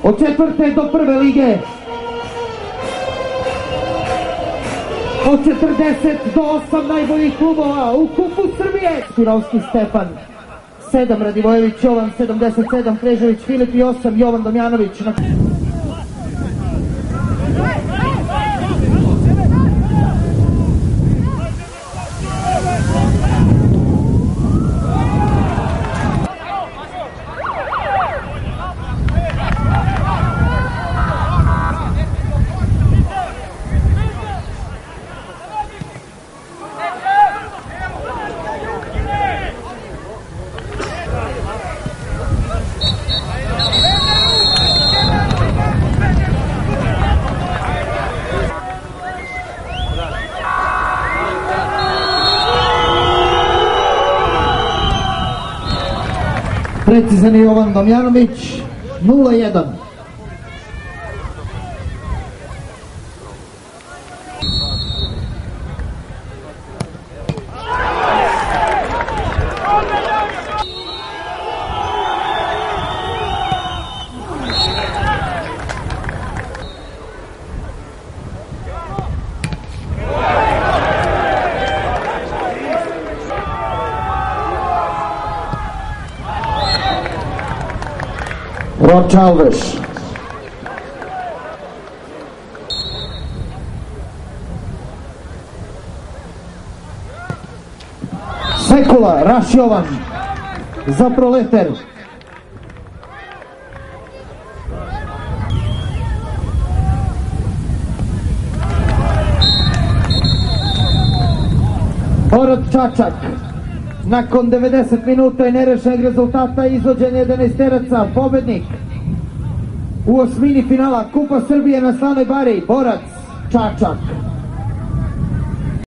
Od 4. do 1. lige. Od 40 do 8 najboljih klubova u Kupu Srbije. Spirovski Stefan 7, Radivojević Jovan 77, Krežević Filip i 8, Jovan Damjanović. Precizan je Jovan Damjanović, 0-1. Roč Alveš. Sekula, Raš Jovan za Proleter. Borod Čačak. Nakon 90 minuta i nerešenog rezultata izvođen 11-teraca, pobednik u osmini finala Kupa Srbije na Slanoj Bari, Borac Čačak.